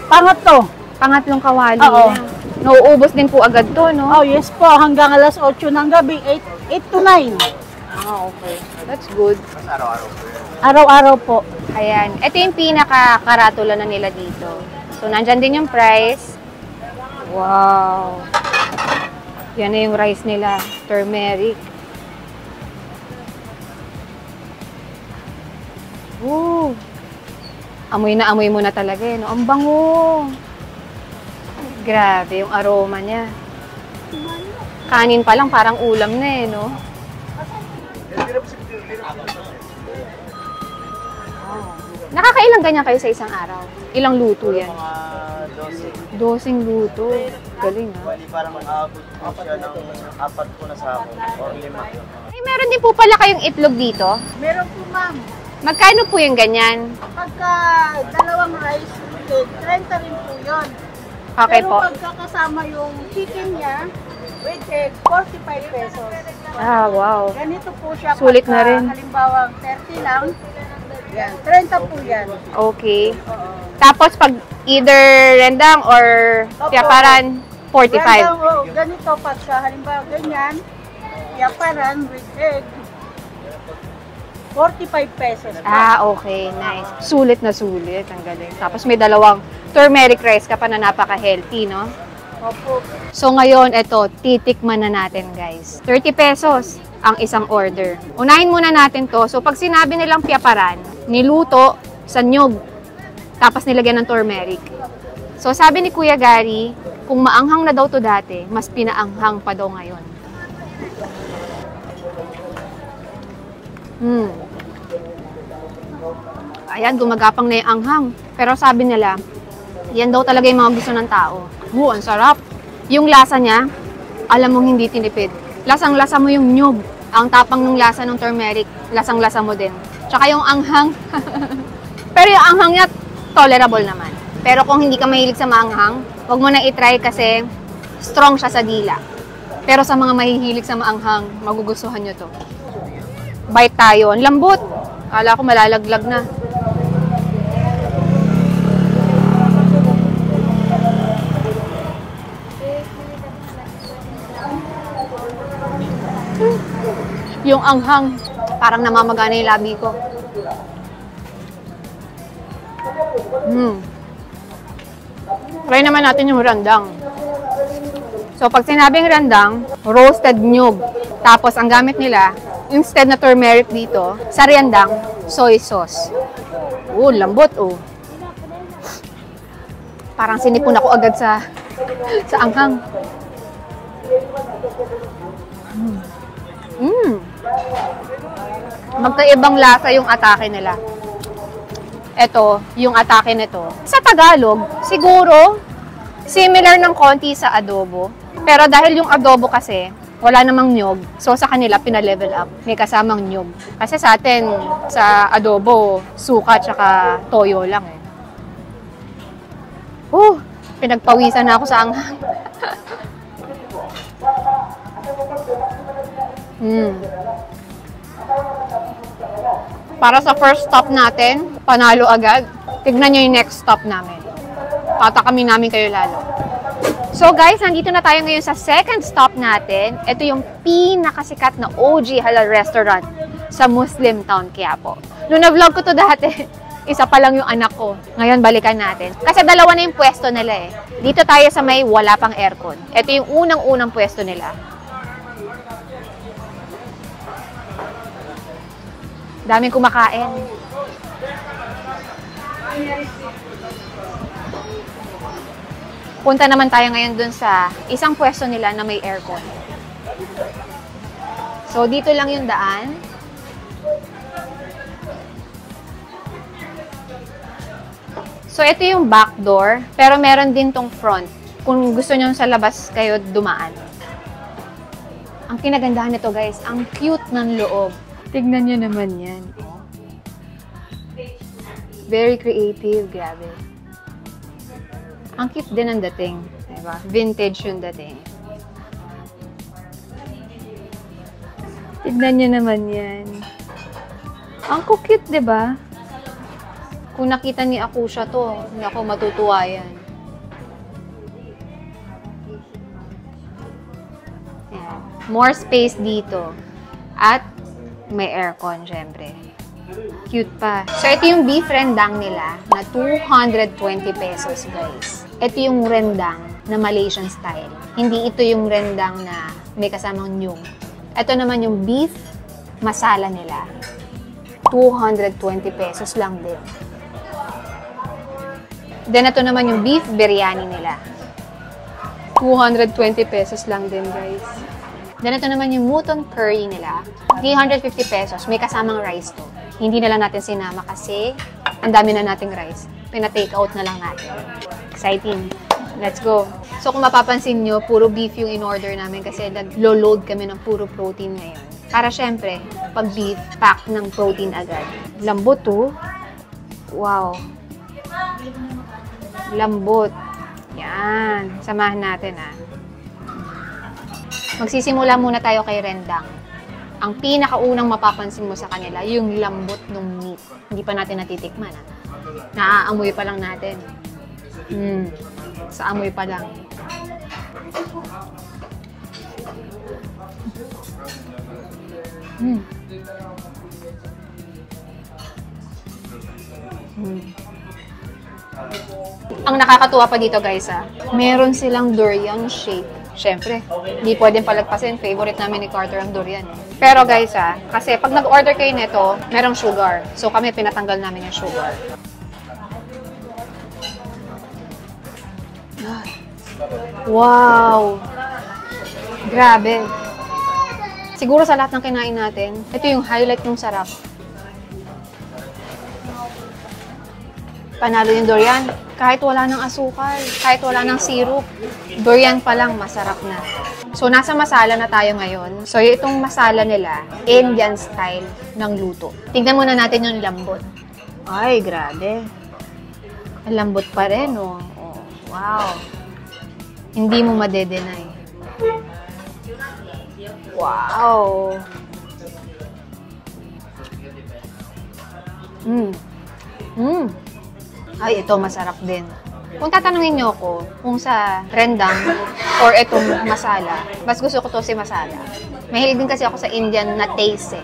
Pangatlo.
Pangatlong kawali
Oo.
na. Nauubos din po agad to, no?
Oh, yes po. Hanggang alas 8 ng gabi. 8 to 9.
Ah, okay. That's good.
Araw-araw po.
Ayan. Ito yung pinaka-karatula na nila dito. So, nandyan din yung price. Wow. Yan na yung rice nila. Turmeric. Ooh. Amoy na amoy mo na talaga eh, no? Ang bango. Grabe yung aroma niya. Kanin pa lang parang ulam na eh, no? Nakakailang ganyan kayo sa isang araw? Ilang luto yan?
Mga 12.
12 luto. Galing, ha?
Bali parang aabot po siya ng 4 po na sako or 5.
Ay, meron din po pala kayong itlog dito?
Meron po, ma'am.
Magkano po yung ganyan?
Pagka dalawang rice with egg, 30 rin po yun.
Okay
Pero
po.
pagka kasama yung chicken niya, with egg, 45 pesos.
Ah, wow.
Ganito po siya.
Sulit na
pagka
rin.
Halimbawa, 30 lang. Yan, 30 po yan.
Okay.
Oo.
Tapos pag either rendang or tiyaparan, 45.
Randang, ganito pagka halimbawa ganyan, yaparan with egg, 45 pesos.
Ah, okay. Nice. Sulit na sulit. Ang galing. Tapos may dalawang turmeric rice ka pa na napaka-healthy, no?
Opo.
So ngayon, eto, titikman na natin, guys. 30 pesos ang isang order. Unahin muna natin to. So pag sinabi nilang piyaparan, niluto sa nyog, tapos nilagyan ng turmeric. So sabi ni Kuya Gary, kung maanghang na daw to dati, mas pinaanghang pa daw ngayon. Ayan, gumagapang na yung anghang. Pero sabi nila, yan daw talaga yung mga gusto ng tao. Ang sarap. Yung lasa niya, alam mong hindi tinipid. Lasang-lasa mo yung nyug. Ang tapang ng lasa ng turmeric, lasang-lasa mo din. Tsaka yung anghang. Pero yung anghang niya, tolerable naman. Pero kung hindi ka mahilig sa maanghang, huwag mo na itry kasi strong siya sa dila. Pero sa mga mahihilig sa maanghang, magugustuhan nyo to. Bite tayo. Ang lambot. Kala ko malalaglag na. Yung anghang, parang namamagana yung labi ko. Try naman natin yung rendang. So, pag sinabing rendang, roasted nyug. Tapos, ang gamit nila, instead na turmeric dito, sa rendang, soy sauce. Lambot, Parang sinipon ako agad sa anghang. Magkaibang lasa yung atake nila. Ito, yung atake nito. Sa Tagalog, siguro, similar ng konti sa adobo. Pero dahil yung adobo kasi, wala namang nyog. So sa kanila, pina-level up. May kasamang nyog. Kasi sa atin, sa adobo, suka tsaka toyo lang eh. Pinagpawisan na ako sa anghang. Para sa first stop natin, panalo agad. Tignan nyo yung next stop namin. Tatakamin namin kayo lalo. So guys, nandito na tayo ngayon sa second stop natin. Ito yung pinakasikat na OG halal restaurant sa Muslim Town, Quiapo. Noong na-vlog ko to dati, isa pa lang yung anak ko. Ngayon, balikan natin. Kasi dalawa na yung pwesto nila eh. Dito tayo sa may wala pang aircon. Ito yung unang-unang pwesto nila. Daming kumakain. Punta naman tayo ngayon dun sa isang pwesto nila na may aircon.
So, dito lang yung daan. So, ito yung back door, pero meron din tong front. Kung gusto nyo sa labas kayo dumaan. Ang kinagandahan nito, guys, ang cute ng loob. Tignan nyo naman yan. Very creative, grabe. Ang cute din ang dating. Diba? Vintage yung dating. Tignan nyo naman yan. Ang cute, diba? Kung nakita ni Akusha to, hindi ako matutuwa yan. Ayan. More space dito. At may aircon, syempre. Cute pa. So, ito yung beef rendang nila na 220 pesos, guys. Ito yung rendang na Malaysian style. Hindi ito yung rendang na may kasamang nyung. Ito naman yung beef masala nila. 220 pesos lang din. Then, ito naman yung beef biryani nila. 220 pesos lang din, guys. Then, ito naman yung mutton curry nila. 350 pesos. May kasamang rice to. Hindi na lang natin sinama kasi ang dami na nating rice. Pina-take out na lang natin. Exciting. Let's go. So, kung mapapansin nyo, puro beef yung in-order namin kasi nag-load kami ng puro protein ngayon. Para syempre, pag beef, pack ng protein agad. Lambot to. Wow. Lambot. Yan. Samahan natin, Magsisimula muna tayo kay rendang. Ang pinakaunang mapapansin mo sa kanila, yung lambot ng meat. Hindi pa natin natitikman, Naaamoy pa lang natin. Sa amoy pa lang. Ang nakakatuwa pa dito, guys, meron silang durian shake. Siyempre, hindi pwedeng palagpasin. Favorite namin ni Carter ang durian. Pero, guys, kasi pag nag-order kayo nito, merong sugar. So, kami pinatanggal namin yung sugar. Wow! Grabe. Siguro sa lahat ng kinain natin, ito yung highlight ng sarap. Panalo yung durian. Kahit wala ng asukal, kahit wala ng syrup, durian pa lang masarap na. So, nasa masala na tayo ngayon. So, itong masala nila, Indian style ng luto. Tingnan muna natin yung lambot. Ay, grabe. Ang lambot pa rin, oh. Wow. Hindi mo madedenay. Wow. Ay, ito masarap din. Kung tatanungin niyo ako kung sa rendang or itong masala, mas gusto ko to si masala. Mahilig din kasi ako sa Indian na taste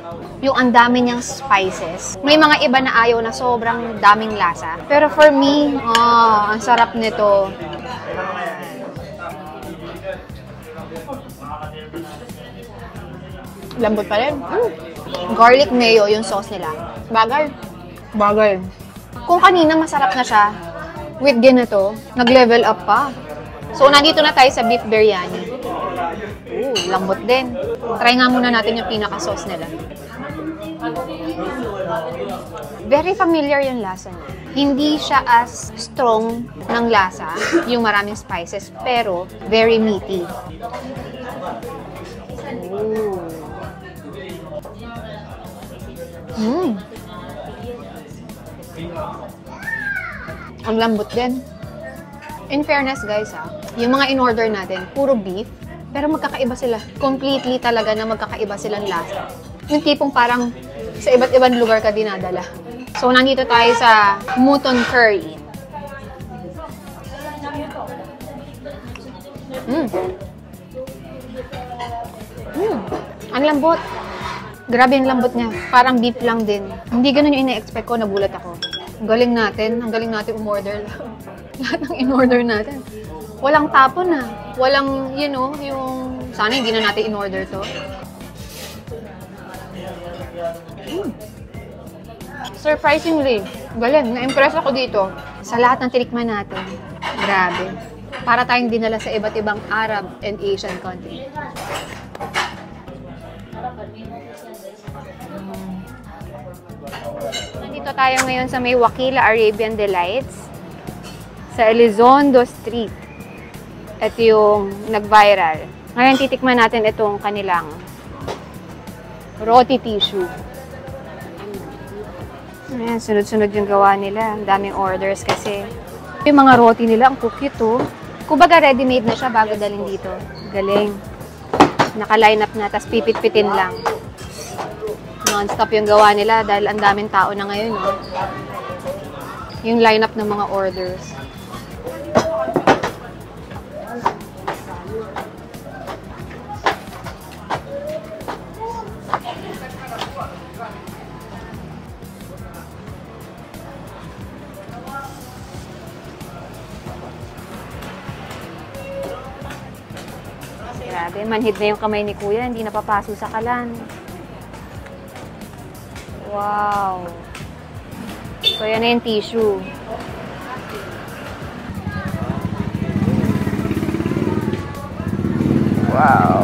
Yung ang dami niyang spices. May mga iba na ayaw na sobrang daming lasa. Pero for me, ang sarap nito. Lambot pa rin. Garlic mayo yung sauce nila. Bagay. Bagay. Kung kanina masarap na siya, with ganito, nag-level up pa. So, nandito na tayo sa beef biryani. Lambot din. Try nga muna natin yung pinaka-sauce nila. Very familiar yung lasa niya. Hindi siya as strong ng lasa, yung maraming spices, pero very meaty. Ang lambot din. In fairness, guys, yung mga in-order natin, puro beef, pero magkakaiba sila. Completely talaga na magkakaiba silang lasa. Yung tipong parang sa iba't ibang lugar ka dinadala. So, nandito tayo sa mutton curry. Ang lambot. Grabe yung lambot niya. Parang beef lang din. Hindi ganun yung ina-expect ko. Nagulat ako. Ang galing natin. Ang galing natin umorder. Lahat ng in-order natin. Walang tapon Walang, yung... Sana hindi na natin in-order to. Surprisingly, galing. Na-impress ako dito. Sa lahat ng tinikman natin. Grabe. Para tayong dinala sa iba't ibang Arab and Asian country.
Nandito tayo ngayon sa may Wakila Arabian Delights sa Elizondo Street. Ito yung nag-viral. Ngayon titikman natin itong kanilang roti tissue. Ayan, sunod-sunod yung gawa nila. Ang daming orders kasi. Yung mga roti nila, ang cute oh. Kumbaga ready-made na siya bago dalhin dito. Galing. Naka-line up na, tapos pipit-pitin lang. Non-stop yung gawa nila dahil ang daming tao na ngayon. Oh. Yung line up ng mga orders. Grabe, manhid na yung kamay ni Kuya, hindi napapaso sa kalan. Wow! So, yan na yung tissue. Wow!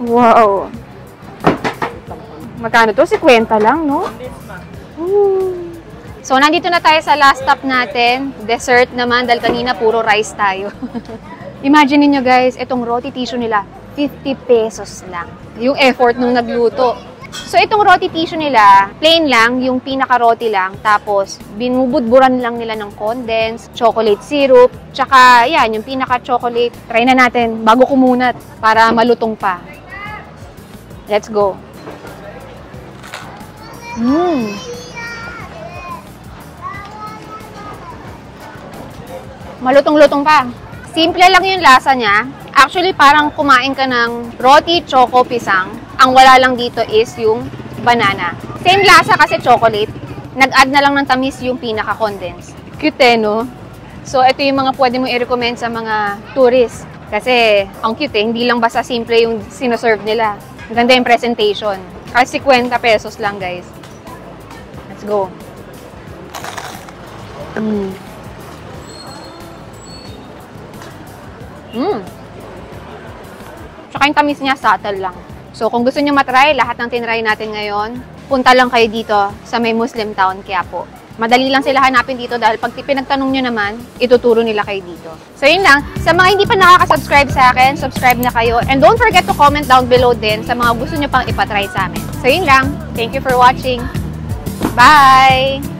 Wow! Magkano to? 50 lang, no? So, nandito na tayo sa last stop natin. Dessert naman, dahil kanina puro rice tayo. Imagine niyo guys, itong roti tissue nila, 50 pesos lang. Yung effort nung nagluto. So, itong roti tissue nila, plain lang, yung pinaka-roti lang. Tapos, binubudburan lang nila ng condensed, chocolate syrup, tsaka, yan, yung pinaka-chocolate. Try na natin, bago kumunat, para malutong pa. Let's go. Malutong-lutong pa. Simple lang yung lasa niya. Actually, parang kumain ka ng roti, choco, pisang. Ang wala lang dito is yung banana. Same lasa kasi chocolate. Nag-add na lang ng tamis yung pinaka-condensed. Cute no? So, ito yung mga pwede mo i-recommend sa mga tourists. Kasi, ang cute hindi lang basta simple yung sinoserve nila. Ang ganda yung presentation. Kasi 50 pesos lang, guys. Let's go. Tsaka yung tamis niya, subtle lang. So, kung gusto nyo matry, lahat ng tinry natin ngayon, punta lang kayo dito sa may Muslim town, Quiapo. Madali lang sila hanapin dito dahil pag pinagtanong nyo naman, ituturo nila kayo dito. So, yun lang. Sa mga hindi pa nakaka-subscribe sa akin, subscribe na kayo. And don't forget to comment down below din sa mga gusto nyo pang ipatry sa amin. So, yun lang. Thank you for watching. Bye!